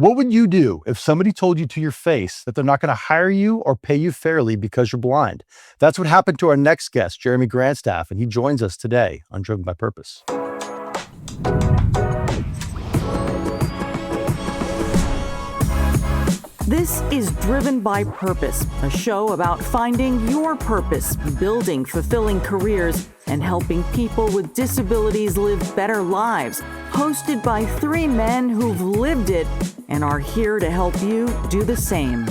What would you do if somebody told you to your face that they're not going to hire you or pay you fairly because you're blind? That's what happened to our next guest, Jeremy Grandstaff, and he joins us today on Driven by Purpose. This is Driven by Purpose, a show about finding your purpose, building fulfilling careers, and helping people with disabilities live better lives. Hosted by three men who've lived it and are here to help you do the same.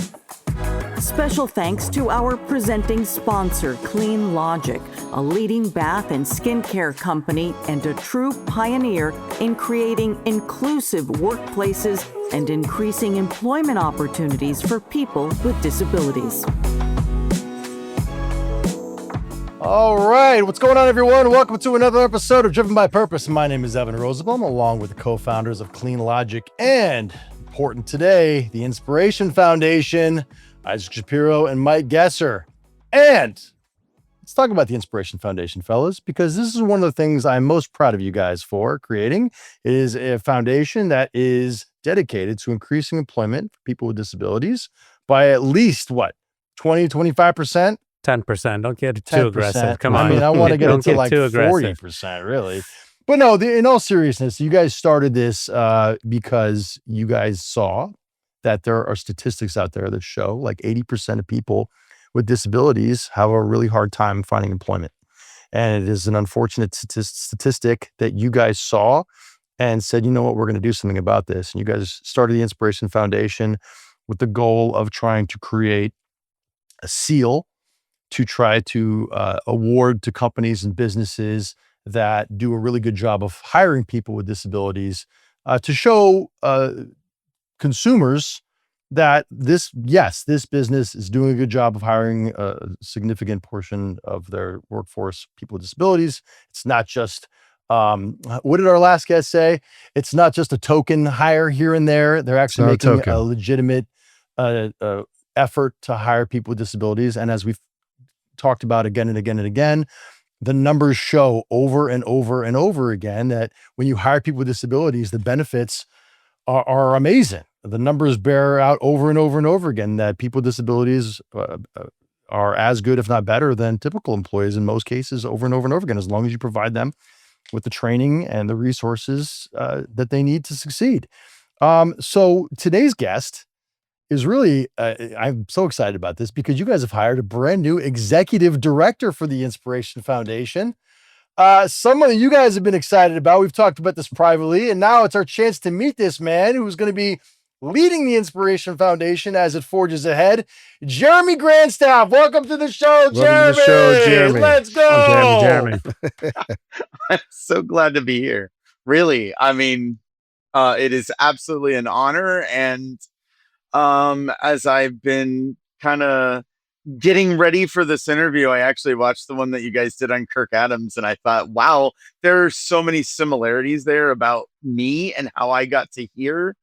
Special thanks to our presenting sponsor, Clean Logic, a leading bath and skincare company and a true pioneer in creating inclusive workplaces and increasing employment opportunities for people with disabilities. All right, what's going on, everyone? Welcome to another episode of Driven by Purpose. My name is Evan Rosenbaum, along with the co-founders of Clean Logic and, important today, the Inspiration Foundation, Isaac Shapiro and Mike Gesser. And let's talk about the Inspiration Foundation, fellas, because this is one of the things I'm most proud of you guys for creating. It is a foundation that is dedicated to increasing employment for people with disabilities by at least, 20-25%? 10%. Don't get too aggressive. Come on. I mean, I want to get it to like 40%, really. But no, in all seriousness, you guys started this because you guys saw that there are statistics out there that show like 80% of people with disabilities have a really hard time finding employment. And it is an unfortunate statistic that you guys saw and said, you know what, we're going to do something about this. And you guys started the Inspiration Foundation with the goal of trying to create a seal to try to award to companies and businesses that do a really good job of hiring people with disabilities to show consumers that this business is doing a good job of hiring a significant portion of their workforce, people with disabilities. It's not just, what did our last guest say? It's not just a token hire here and there. They're actually making a legitimate effort to hire people with disabilities. And as we've talked about again and again and again, the numbers show over and over and over again that when you hire people with disabilities, the benefits are amazing. The numbers bear out over and over and over again that people with disabilities are as good, if not better, than typical employees in most cases over and over and over again, as long as you provide them with the training and the resources that they need to succeed. So today's guest is really, I'm so excited about this because you guys have hired a brand new executive director for the Inspiration Foundation. Someone that you guys have been excited about. We've talked about this privately, and now it's our chance to meet this man who's going to be leading the Inspiration Foundation as it forges ahead. Jeremy Grandstaff, welcome to the show, Jeremy. Welcome to the show, Jeremy. Let's go. I'm Jeremy. I'm so glad to be here. Really, I mean, it is absolutely an honor. And as I've been kind of getting ready for this interview, I actually watched the one that you guys did on Kirk Adams, and I thought, wow, there are so many similarities there about me and how I got to here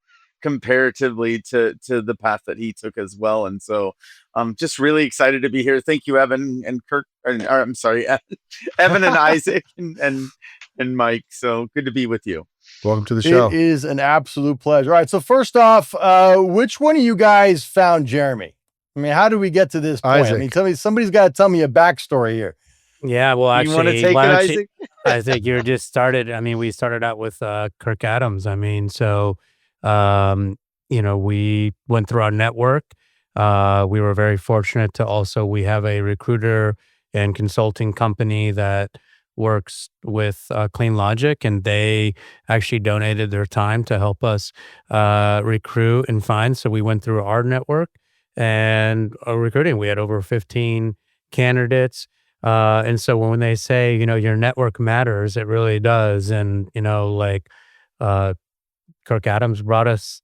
comparatively to the path that he took as well. And so I'm just really excited to be here. Thank you, Evan and Kirk, or I'm sorry, Evan and Isaac and Mike. So good to be with you. Welcome to the show. It is an absolute pleasure. All right. So first off, which one of you guys found Jeremy? I mean, how do we get to this point? Isaac. I mean, tell me, somebody's got to tell me a backstory here. Yeah, well, actually, You want to take it, Isaac? I think you're just started. I mean, we started out with Kirk Adams. I mean, so, we went through our network. We were very fortunate to also, we have a recruiter and consulting company that works with Clean Logic, and they actually donated their time to help us recruit and find. So we went through our network and recruiting. We had over 15 candidates. And so when they say, your network matters, it really does. And, Kirk Adams brought us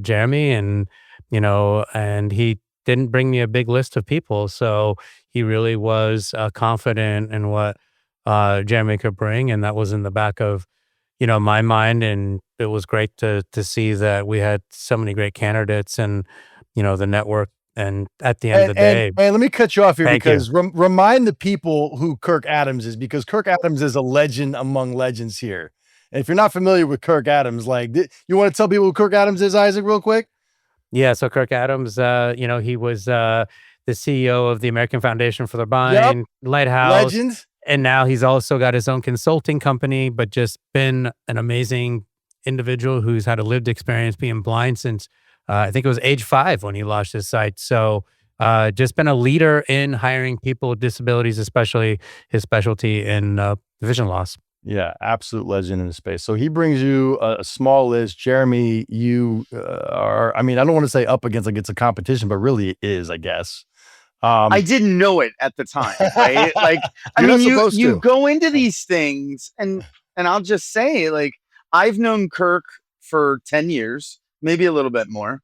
Jeremy, and he didn't bring me a big list of people. So he really was confident in what Jeremy could bring. And that was in the back of, my mind. And it was great to see that we had so many great candidates and, the network. And at the end of the day, let me cut you off here because you. Remind the people who Kirk Adams is, because Kirk Adams is a legend among legends here. And if you're not familiar with Kirk Adams, like, you want to tell people who Kirk Adams is, Isaac, real quick? Yeah, so Kirk Adams, he was the CEO of the American Foundation for the Blind, Lighthouse, Legend. and now he's also got his own consulting company, but just been an amazing individual who's had a lived experience being blind since I think it was age 5 when he launched his site. So just been a leader in hiring people with disabilities, especially his specialty in vision loss. Yeah, absolute legend in the space. So he brings you a small list. Jeremy, you are, I mean, I don't want to say up against like it's a competition, but really it is, I guess. I didn't know it at the time, right? Like, I You're mean, not supposed you to. go into these things, and I'll just say, like, I've known Kirk for 10 years, maybe a little bit more.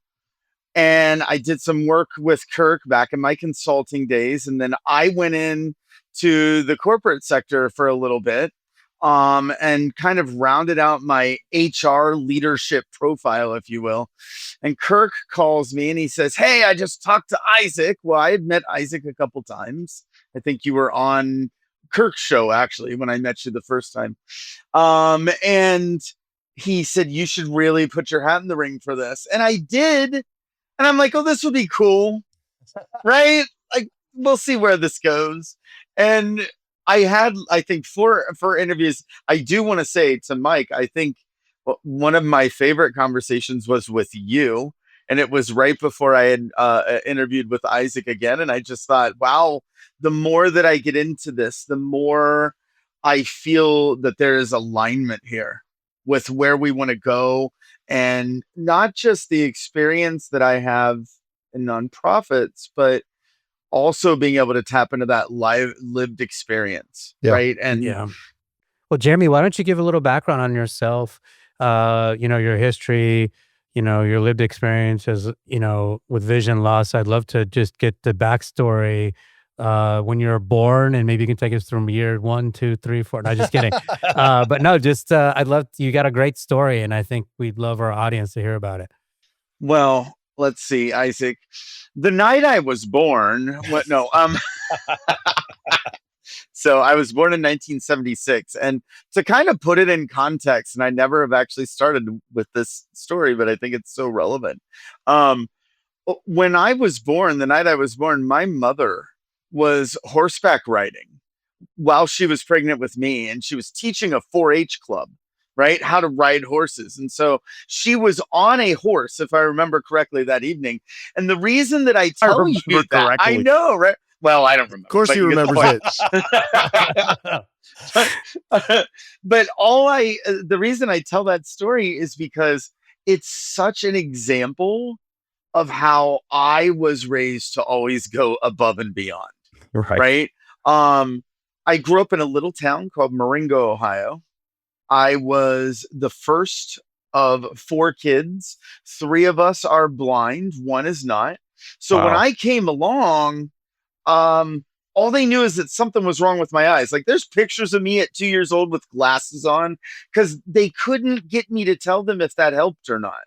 And I did some work with Kirk back in my consulting days. And then I went in to the corporate sector for a little bit, and kind of rounded out my HR leadership profile, if you will. And Kirk calls me and he says, "Hey, I just talked to Isaac." Well, I had met Isaac a couple times. I think you were on Kirk's show, actually, when I met you the first time. And he said, "You should really put your hat in the ring for this." And I did. And I'm like, "Oh, this will be cool." Right? Like, we'll see where this goes. And I had, I think, four interviews. I do want to say to Mike, I think one of my favorite conversations was with you. And it was right before I had interviewed with Isaac again. And I just thought, wow, the more that I get into this, the more I feel that there is alignment here with where we want to go. And not just the experience that I have in nonprofits, but also being able to tap into that lived experience. Yeah. Right. And Yeah. Well, Jeremy, why don't you give a little background on yourself, your history, your lived experience as, with vision loss. I'd love to just get the backstory when you were born, and maybe you can take us from year 1, 2, 3, 4. No, just kidding. But no, just I'd love, you got a great story, and I think we'd love our audience to hear about it. well, let's see, Isaac. The night I was born, what no, so I was born in 1976. And to kind of put it in context, and I never have actually started with this story, but I think it's so relevant. Um, when I was born, the night I was born, my mother was horseback riding while she was pregnant with me, and she was teaching a 4-H club, right? How to ride horses. And so she was on a horse, if I remember correctly, that evening. And the reason that I tell you remember that, I correctly. know, right? Well, I don't remember. Of course but he you get the remembers point. it. But the reason I tell that story is because it's such an example of how I was raised to always go above and beyond. Right. Right. I grew up in a little town called Marengo, Ohio. I was the first of 4 kids. 3 of us are blind, 1 is not. So when Wow. I came along, all they knew is that something was wrong with my eyes. Like, there's pictures of me at 2 years old with glasses on, because they couldn't get me to tell them if that helped or not.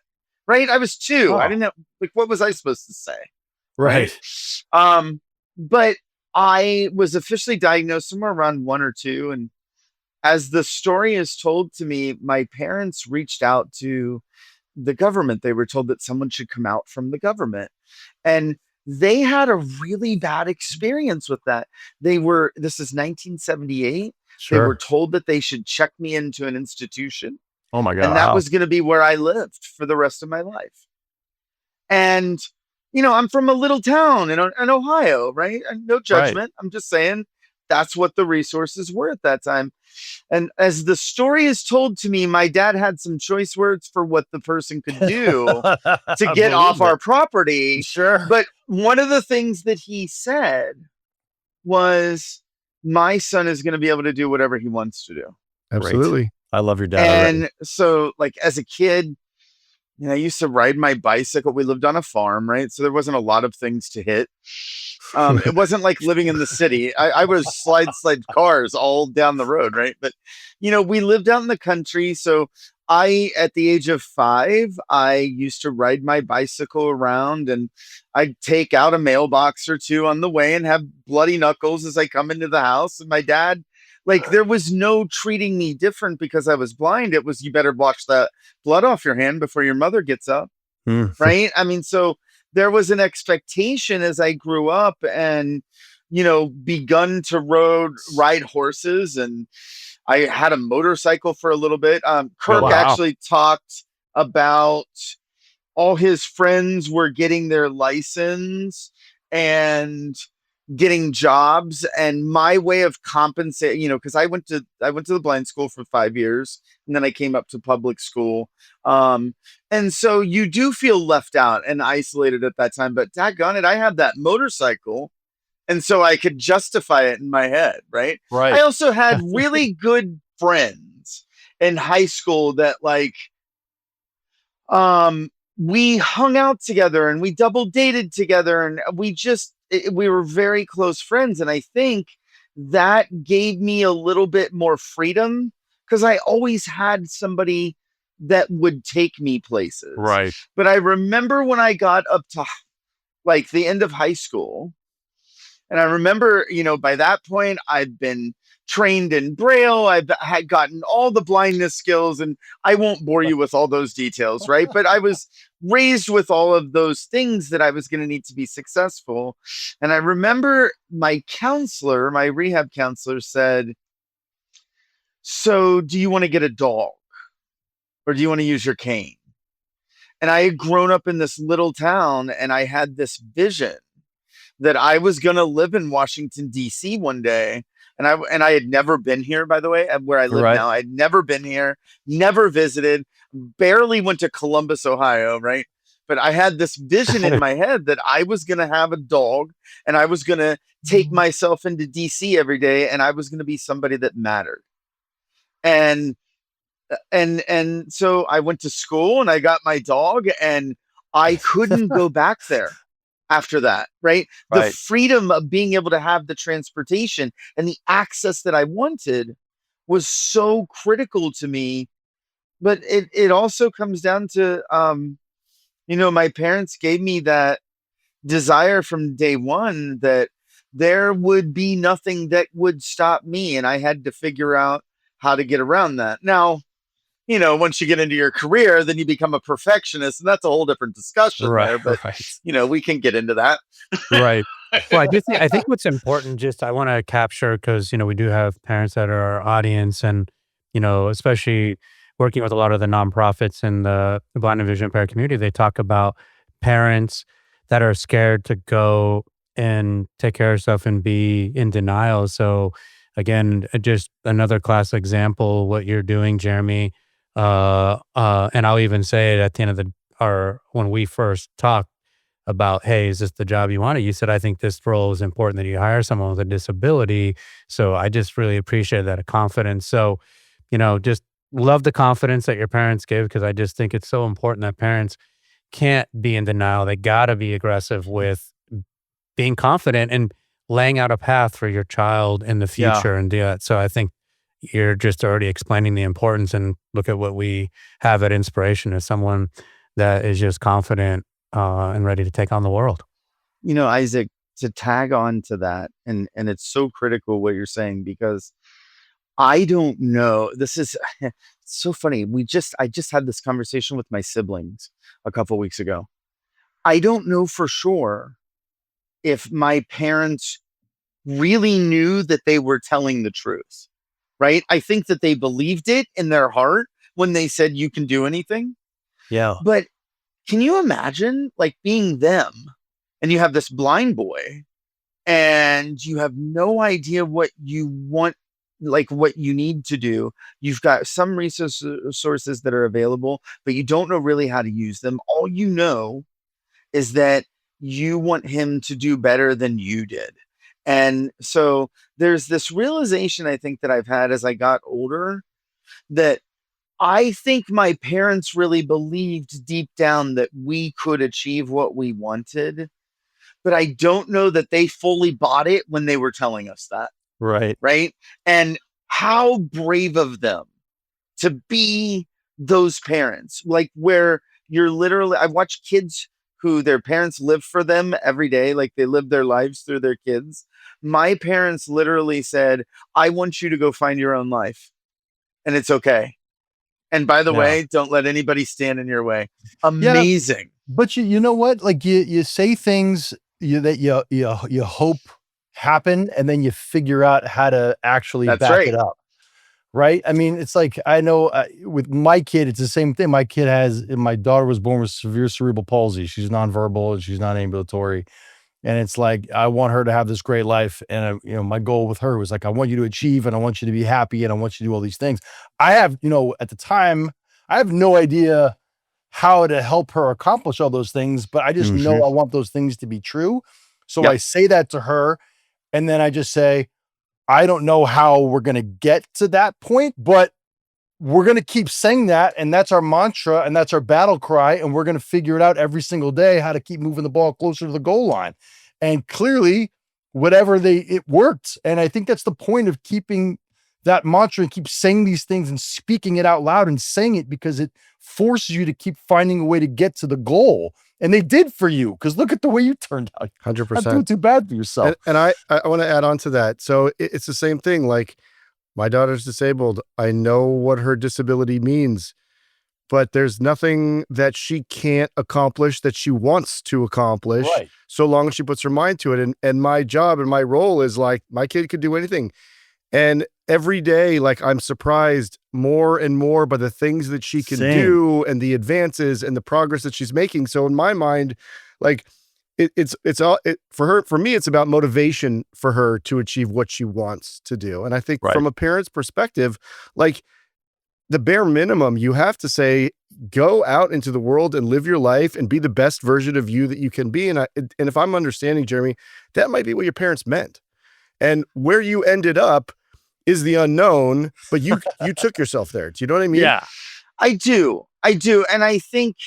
Right? I was 2. I Oh. didn't know, like, what was I supposed to say? Right. But I was officially diagnosed somewhere around 1 or 2. And as the story is told to me, my parents reached out to the government. They were told that someone should come out from the government. And they had a really bad experience with that. This is 1978. They were Sure. told that they should check me into an institution, Oh my God. and that Wow. was going to be where I lived for the rest of my life. And, I'm from a little town in Ohio, right? And no judgment. I'm just saying that's what the resources were at that time. And as the story is told to me, my dad had some choice words for what the person could do to get off our property. Sure. But one of the things that he said was, "My son is going to be able to do whatever he wants to do." Absolutely. I love your dad. already. And so, like, as a kid, I used to ride my bicycle. We lived on a farm, right? So there wasn't a lot of things to hit. It wasn't like living in the city. I was slide cars all down the road, right? But, we lived out in the country. So at the age of 5, I used to ride my bicycle around, and I'd take out a mailbox or 2 on the way and have bloody knuckles as I come into the house. And my dad Like there was no treating me different because I was blind. It was, you better wash that blood off your hand before your mother gets up. Mm. Right. I mean, so there was an expectation as I grew up and, begun to ride horses, and I had a motorcycle for a little bit. Kirk wow. actually talked about all his friends were getting their license and getting jobs, and my way of compensating, because I went to the blind school for 5 years, and then I came up to public school. And so you do feel left out and isolated at that time, but daggone it, I had that motorcycle, and so I could justify it in my head, right? Right. I also had really good friends in high school that we hung out together and we double dated together, and we were very close friends. And I think that gave me a little bit more freedom because I always had somebody that would take me places. Right. But I remember when I got up to like the end of high school, and I remember, by that point, I'd been trained in Braille. I had gotten all the blindness skills, and I won't bore you with all those details, right? But I was raised with all of those things that I was going to need to be successful. And I remember my rehab counselor said, "So do you want to get a dog or do you want to use your cane?" And I had grown up in this little town, and I had this vision that I was going to live in Washington, D.C. one day. And I had never been here, by the way, where I live Right. now. I'd never been here, never visited, barely went to Columbus, Ohio, right? But I had this vision in my head that I was going to have a dog, and I was going to take myself into DC every day, and I was going to be somebody that mattered. And so I went to school and I got my dog, and I couldn't go back there after that, right? The Right. freedom of being able to have the transportation and the access that I wanted was so critical to me. But it also comes down to, my parents gave me that desire from day one that there would be nothing that would stop me. And I had to figure out how to get around that. Now, once you get into your career, then you become a perfectionist, and that's a whole different discussion there. Right. But, Right. we can get into that. Right. Well, I think what's important, just I want to capture, because we do have parents that are our audience, and especially working with a lot of the nonprofits in the blind and vision impaired community, they talk about parents that are scared to go and take care of stuff and be in denial. So again, just another classic example, what you're doing, Jeremy. And I'll even say it at the end of when we first talked about, hey, is this the job you wanted? You said, I think this role is important that you hire someone with a disability. So I just really appreciate that confidence. So, just love the confidence that your parents give, because I just think it's so important that parents can't be in denial. They got to be aggressive with being confident and laying out a path for your child in the Yeah. future and do that. So I think you're just already explaining the importance, and look at what we have at Inspiration as someone that is just confident and ready to take on the world. Isaac, to tag on to that, and it's so critical what you're saying, because I don't know. This is so funny. I just had this conversation with my siblings a couple weeks ago. I don't know for sure if my parents really knew that they were telling the truth, right? I think that they believed it in their heart when they said you can do anything. Yeah. But can you imagine like being them, and you have this blind boy, and you have no idea what you want, like what you need to do. You've got some resources that are available, but you don't know really how to use them. All you know is that you want him to do better than you did. And so there's this realization, I think, that I've had as I got older, that I think my parents really believed deep down that we could achieve what we wanted, but I don't know that they fully bought it when they were telling us that. Right. Right. And how brave of them to be those parents, like where you're literally, I watch kids who their parents live for them every day, like they live their lives through their kids. My parents literally said, I want you to go find your own life, and it's okay. And by the Yeah. way, don't let anybody stand in your way. Yeah. Amazing. But you know what? Like you say things that you hope happen, and then you figure out how to actually That's back right. it up. Right? I mean, it's like, I know with my kid, it's the same thing. My daughter was born with severe cerebral palsy. She's nonverbal and she's not ambulatory. And it's like, I want her to have this great life. And my goal with her was like, I want you to achieve, and I want you to be happy, and I want you to do all these things. I have, at the time, I have no idea how to help her accomplish all those things, but I just know I want those things to be true. So Yep. I say that to her, and then I just say, I don't know how we're going to get to that point, but we're going to keep saying that. And that's our mantra, and that's our battle cry. And we're going to figure it out every single day, how to keep moving the ball closer to the goal line. And clearly it worked. And I think that's the point of keeping that mantra and keep saying these things and speaking it out loud and saying it, because it forces you to keep finding a way to get to the goal. And they did for you, because look at the way you turned out. 100%. Not doing too bad for yourself. And I want to add on to that. So it's the same thing. Like, my daughter's disabled. I know what her disability means, but there's nothing that she can't accomplish that she wants to accomplish, Right. so long as she puts her mind to it. And my job and my role is like, my kid could do anything. And every day, like, I'm surprised more and more by the things that she can Same. do and the advances and the progress that she's making. So in my mind, like, for me, it's about motivation for her to achieve what she wants to do. And I think Right. from a parent's perspective, like, the bare minimum, you have to say, go out into the world and live your life and be the best version of you that you can be. And if I'm understanding, Jeremy, that might be what your parents meant. And where you ended up is the unknown, but you took yourself there. Do you know what I mean? Yeah. I do. And I think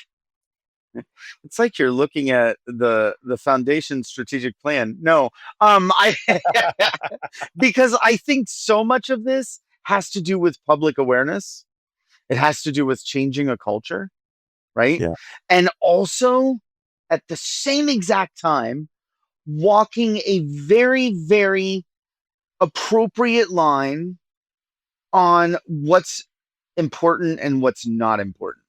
it's like you're looking at the foundation strategic plan. No, I because I think so much of this has to do with public awareness. It has to do with changing a culture, right? Yeah. And also, at the same exact time, walking a very, very appropriate line on what's important and what's not important,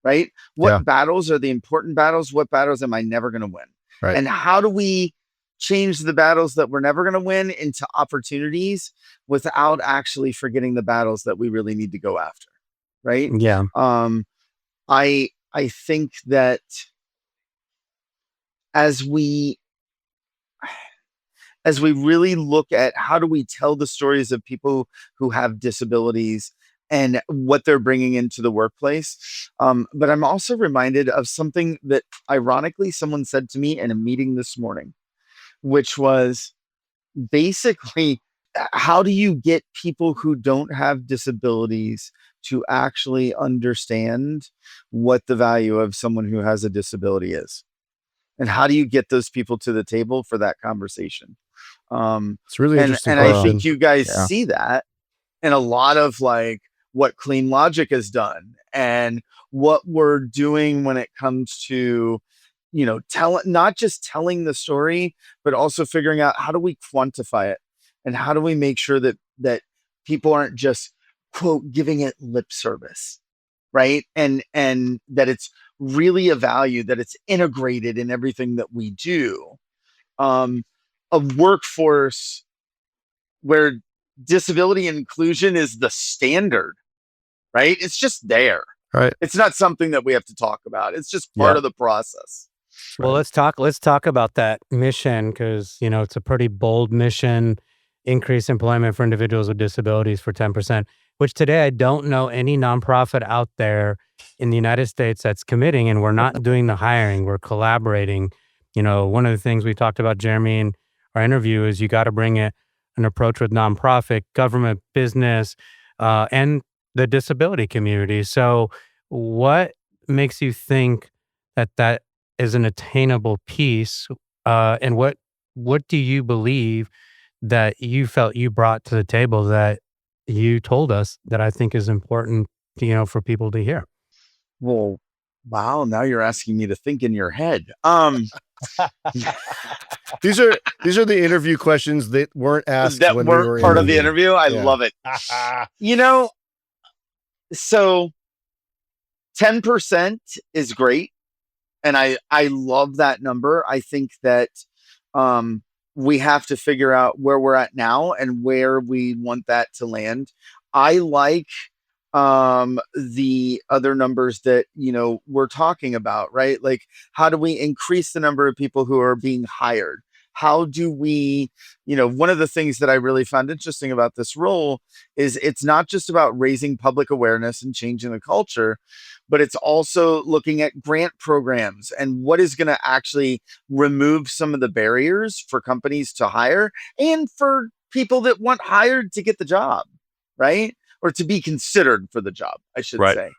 right? What Yeah. battles are the important battles? What battles am I never going to win? Right. And how do we change the battles that we're never going to win into opportunities without actually forgetting the battles that we really need to go after, right? Yeah. I think that as we really look at how do we tell the stories of people who have disabilities and what they're bringing into the workplace. But I'm also reminded of something that ironically someone said to me in a meeting this morning, which was basically, how do you get people who don't have disabilities to actually understand what the value of someone who has a disability is? And how do you get those people to the table for that conversation? It's really And interesting. I question. think you guys Yeah. see that in a lot of like what Clean Logic has done and what we're doing when it comes to, not just telling the story, but also figuring out how do we quantify it and how do we make sure that people aren't just quote giving it lip service, right? And that it's really a value, that it's integrated in everything that we do. A workforce where disability inclusion is the standard, right? It's just there. Right. It's not something that we have to talk about. It's just part Yeah. of the process. Well, let's talk about that mission, because it's a pretty bold mission: increase employment for individuals with disabilities for 10%, which today I don't know any nonprofit out there in the United States that's committing, and we're not doing the hiring, we're collaborating. One of the things we talked about, Jeremy, in our interview is you got to bring an approach with nonprofit, government, business, and the disability community. So what makes you think that is an attainable piece? And what do you believe that you felt you brought to the table that you told us that I think is important, for people to hear? Well, Wow, now you're asking me to think in your head. These are the interview questions that weren't asked That when we weren't were part of the interviewing. interview. I Yeah. love it. You know, so 10% is great. And I love that number. I think that we have to figure out where we're at now and where we want that to land. I like the other numbers that, you know, we're talking about, right? Like, how do we increase the number of people who are being hired? How do we, you know, one of the things that I really found interesting about this role is it's not just about raising public awareness and changing the culture, but it's also looking at grant programs and what is going to actually remove some of the barriers for companies to hire and for people that want hired to get the job, right? Or to be considered for the job, I should Right. say.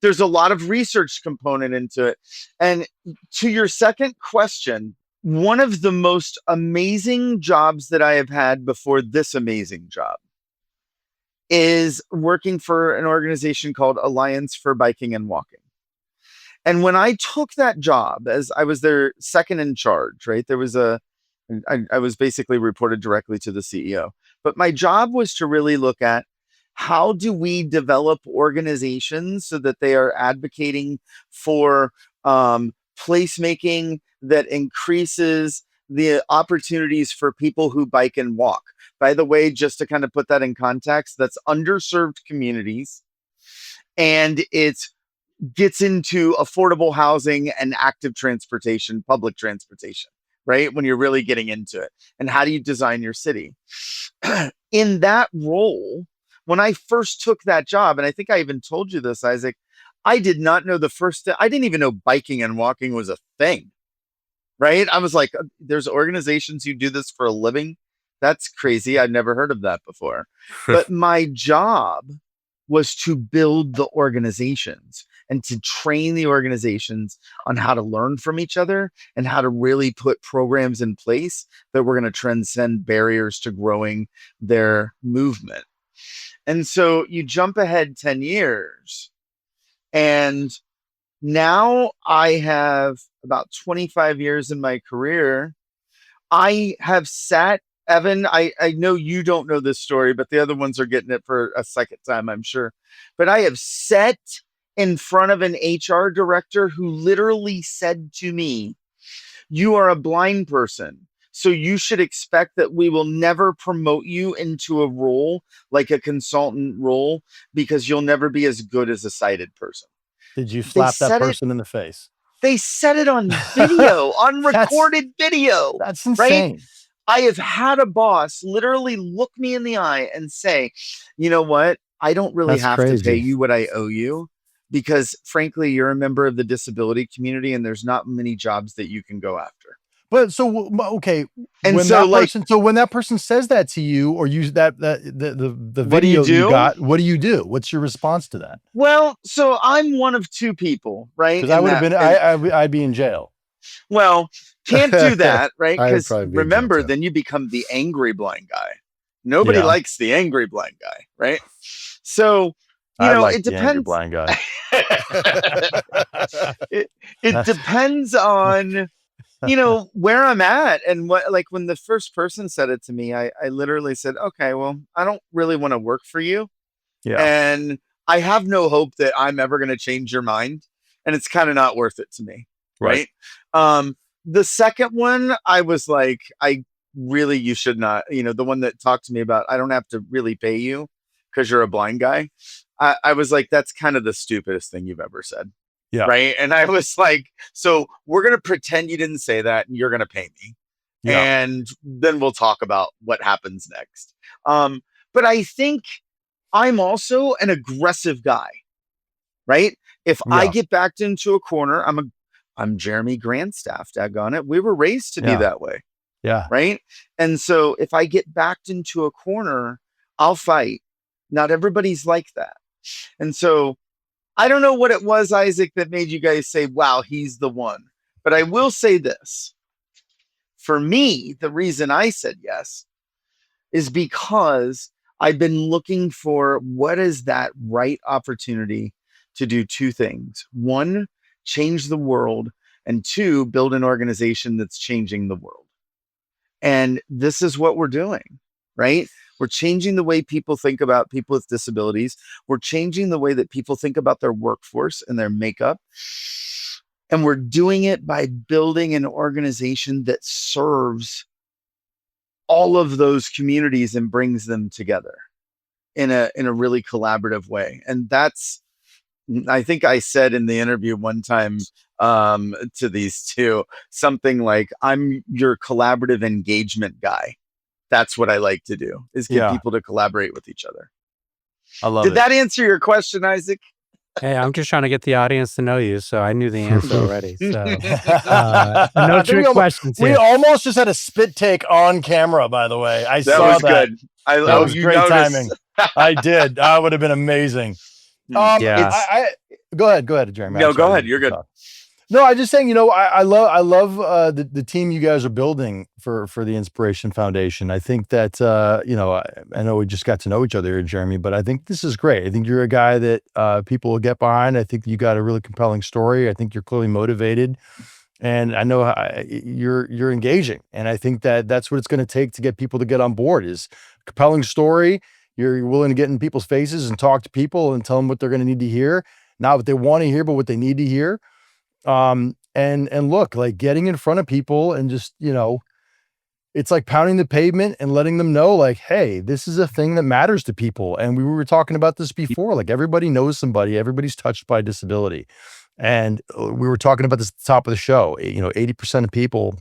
There's a lot of research component into it. And to your second question, one of the most amazing jobs that I have had before this amazing job is working for an organization called Alliance for Biking and Walking. And when I took that job, as I was their second in charge, right? I was basically reported directly to the CEO. But my job was to really look at how do we develop organizations so that they are advocating for placemaking that increases the opportunities for people who bike and walk. By the way, just to kind of put that in context, that's underserved communities, and it gets into affordable housing and active transportation, public transportation, right? When you're really getting into it. And how do you design your city? In that role, when I first took that job, and I think I even told you this, Isaac, I did not know I didn't even know biking and walking was a thing, right? I was like, there's organizations who do this for a living. That's crazy. I'd never heard of that before. But my job was to build the organizations and to train the organizations on how to learn from each other and how to really put programs in place that were going to transcend barriers to growing their movement. And so you jump ahead 10 years, and now I have about 25 years in my career. I have sat, Evan, I know you don't know this story, but the other ones are getting it for a second time, I'm sure. But I have sat in front of an HR director who literally said to me, "You are a blind person, so you should expect that we will never promote you into a role like a consultant role because you'll never be as good as a sighted person." Did you slap that said it- person in the face? They said it on video, on recorded video. That's insane. I have had a boss literally look me in the eye and say, "You know what? I don't really That's have to pay crazy. you what I owe you because frankly, you're a member of the disability community and there's not many jobs that you can go after." But so okay, And when so, when that person says that to you or use the What do you video you do? got, what do you do? What's your response to that? Well, so I'm one of two people, right? Because I would have been, I'd be in jail. Well, can't do that, right? I would Because probably be in jail, remember, too. then you become the angry blind guy. Nobody Yeah. likes the angry blind guy, right? So, I like it the angry depends. blind guy. It depends on, where I'm at and what, like when the first person said it to me, I literally said, "Okay, well, I don't really want to work for you. Yeah. And I have no hope that I'm ever going to change your mind. And it's kind of not worth it to me." Right. The second one, I was like, you should not, the one that talked to me about, I don't have to really pay you because you're a blind guy. I was like, that's kind of the stupidest thing you've ever said. Yeah. Right. And I was like, so we're going to pretend you didn't say that and you're going to pay me. Yeah. And then we'll talk about what happens next. But I think I'm also an aggressive guy, right? If I Yeah. get backed into a corner, I'm Jeremy Grandstaff, daggone it. We were raised to be Yeah. that way, Yeah. right? And so if I get backed into a corner, I'll fight. Not everybody's like that. And so I don't know what it was, Isaac, that made you guys say, "Wow, he's the one." But I will say this. For me, the reason I said yes is because I've been looking for what is that right opportunity to do two things. One, change the world, and two, build an organization that's changing the world. And this is what we're doing, right? We're changing the way people think about people with disabilities. We're changing the way that people think about their workforce and their makeup. And we're doing it by building an organization that serves all of those communities and brings them together in a really collaborative way. And that's, I think I said in the interview one time to these two, something like, I'm your collaborative engagement guy. That's what I like to do, is get people to collaborate with each other. I love Did it. that answer your question, Isaac? Hey, I'm just trying to get the audience to know you, so I knew the answer already. So, no I think trick questions we here. almost just had a spit take on camera, by the way. I That saw was that. good. That was you great noticed. timing. I did. That would have been amazing. Yeah. Go ahead, Jeremy. No, I'm go sorry. ahead. You're good. No, I'm just saying, you know, I love the team you guys are building for the Inspiration Foundation. I think that you know, I know we just got to know each other here, Jeremy, but I think this is great. I think you're a guy that people will get behind. I think you got a really compelling story. I think you're clearly motivated, and I know you're engaging. And I think that that's what it's going to take to get people to get on board, is a compelling story. You're willing to get in people's faces and talk to people and tell them what they're going to need to hear, not what they want to hear, but what they need to hear. And look, like, getting in front of people and just, you know, it's like pounding the pavement and letting them know, like, hey, this is a thing that matters to people. And we were talking about this before, like, everybody knows somebody, everybody's touched by disability. And we were talking about this at the top of the show. You know, 80% of people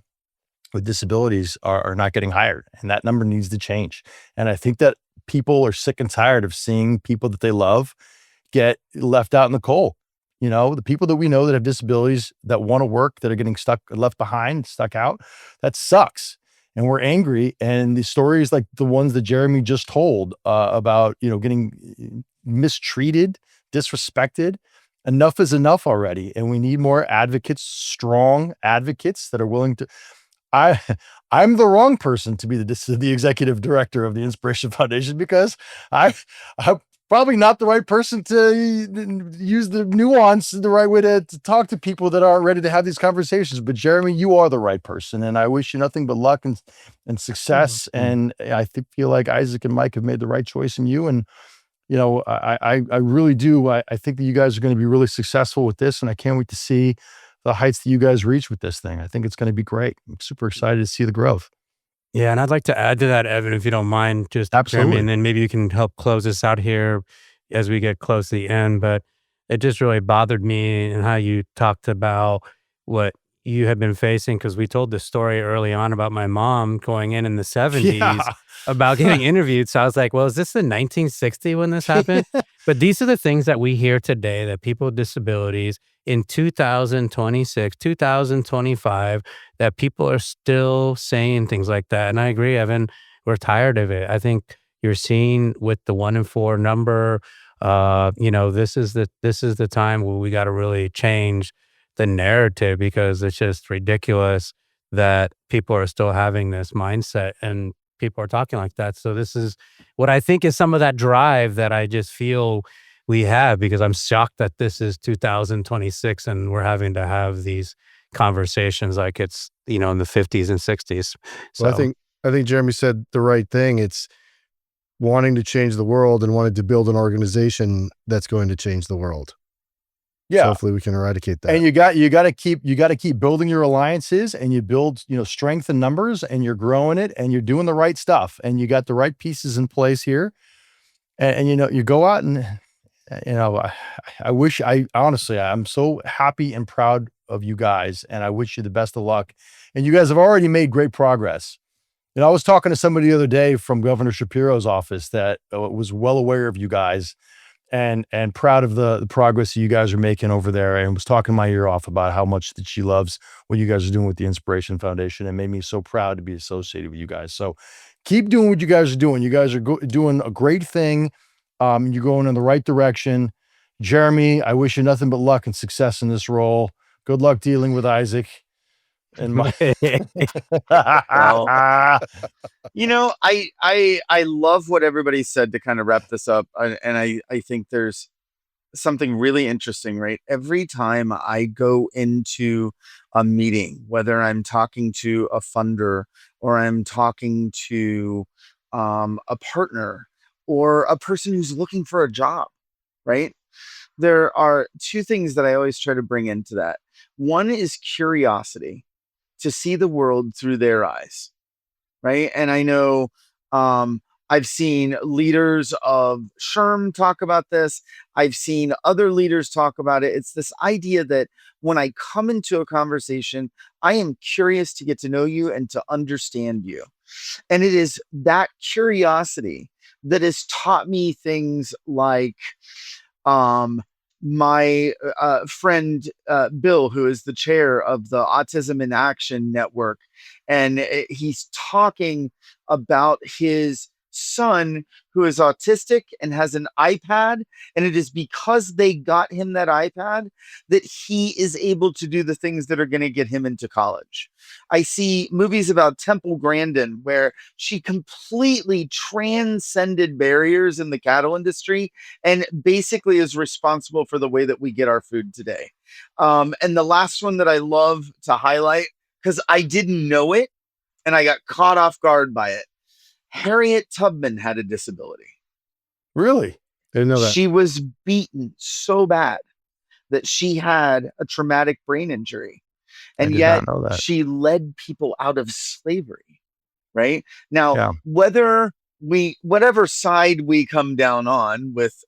with disabilities are not getting hired, and that number needs to change. And I think that people are sick and tired of seeing people that they love get left out in the cold. You know, the people that we know that have disabilities that want to work, that are getting left behind, stuck out, that sucks. And we're angry. And the stories like the ones that Jeremy just told about, you know, getting mistreated, disrespected, enough is enough already. And we need more advocates, strong advocates that are willing to. I'm the wrong person to be the executive director of the Inspiration Foundation, because I'm probably not the right person to use the nuance, the right way to talk to people that are ready to have these conversations. But Jeremy, you are the right person, and I wish you nothing but luck and success. And I feel like Isaac and Mike have made the right choice in you. And, you know, I really do. I think that you guys are going to be really successful with this, and I can't wait to see the heights that you guys reach with this thing. I think it's going to be great. I'm super excited to see the growth. Yeah, and I'd like to add to that, Evan, if you don't mind, just Absolutely. Jeremy, and then maybe you can help close this out here as we get close to the end. But it just really bothered me and how you talked about what you have been facing, because we told the story early on about my mom going in the 70s about getting interviewed. So I was like, well, is this in 1960 when this happened? But these are the things that we hear today, that people with disabilities in 2026, 2025, that people are still saying things like that. And I agree, Evan, we're tired of it. I think you're seeing with the 1 in 4 number, you know, this is the time where we got to really change the narrative, because it's just ridiculous that people are still having this mindset and people are talking like that. So this is what I think is some of that drive that I just feel we have, because I'm shocked that this is 2026 and we're having to have these conversations like it's, you know, in the 50s and 60s. So Well, I think Jeremy said the right thing. It's wanting to change the world and wanting to build an organization that's going to change the world. Yeah. So hopefully we can eradicate that. And you got to keep building your alliances, and you build, you know, strength in numbers, and you're growing it, and you're doing the right stuff, and you got the right pieces in place here. And you know, you go out and, you know, honestly, I'm so happy and proud of you guys, and I wish you the best of luck. And you guys have already made great progress. You know, I was talking to somebody the other day from Governor Shapiro's office that was well aware of you guys, and proud of the progress that you guys are making over there, and was talking my ear off about how much that she loves what you guys are doing with the Inspiration Foundation, and made me so proud to be associated with you guys. So keep doing what you guys are doing. You guys are doing a great thing. You're going in the right direction. Jeremy, I wish you nothing but luck and success in this role. Good luck dealing with Isaac and Mike. You know, I love what everybody said to kind of wrap this up. And I think there's something really interesting, right? Every time I go into a meeting, whether I'm talking to a funder or I'm talking to a partner or a person who's looking for a job, right? There are two things that I always try to bring into that. One is curiosity, to see the world through their eyes, right? And I know I've seen leaders of SHRM talk about this. I've seen other leaders talk about it. It's this idea that when I come into a conversation, I am curious to get to know you and to understand you. And it is that curiosity that has taught me things like um, my friend Bill, who is the chair of the Autism in Action Network, and he's talking about his son who is autistic and has an iPad. And it is because they got him that iPad that he is able to do the things that are going to get him into college. I see movies about Temple Grandin where she completely transcended barriers in the cattle industry and basically is responsible for the way that we get our food today. And the last one that I love to highlight, because I didn't know it and I got caught off guard by it. Harriet Tubman had a disability. Really? Didn't know that. She was beaten so bad that she had a traumatic brain injury. And did yet not know that. she led people out of slavery, right? Now, Yeah. whatever side we come down on with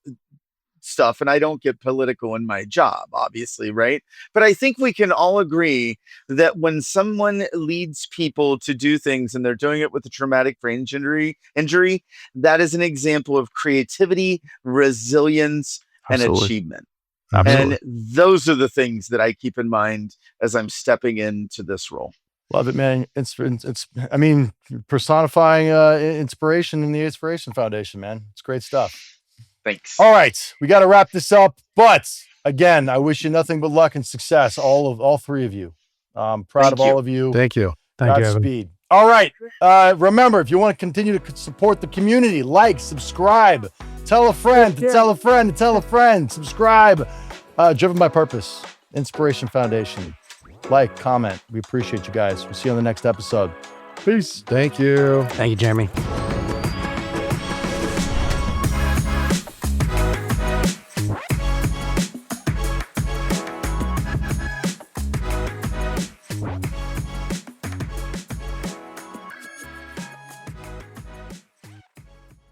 stuff, and I don't get political in my job, obviously, right? But I think we can all agree that when someone leads people to do things and they're doing it with a traumatic brain injury, that is an example of creativity, resilience, and Absolutely. achievement. Absolutely. And those are the things that I keep in mind as I'm stepping into this role. Love it, man. It's I mean, personifying inspiration in the Inspiration Foundation, man. It's great stuff. Thanks. All right, we got to wrap this up. But again, I wish you nothing but luck and success, all three of you. Proud Thank of you. all of you. Thank you. Thank you, Evan. Godspeed. All right. Remember, if you want to continue to support the community, like, subscribe, tell a friend to tell a friend to tell a friend, subscribe. Driven by Purpose, Inspiration Foundation. Like, comment. We appreciate you guys. We'll see you on the next episode. Peace. Thank you. Thank you, Jeremy.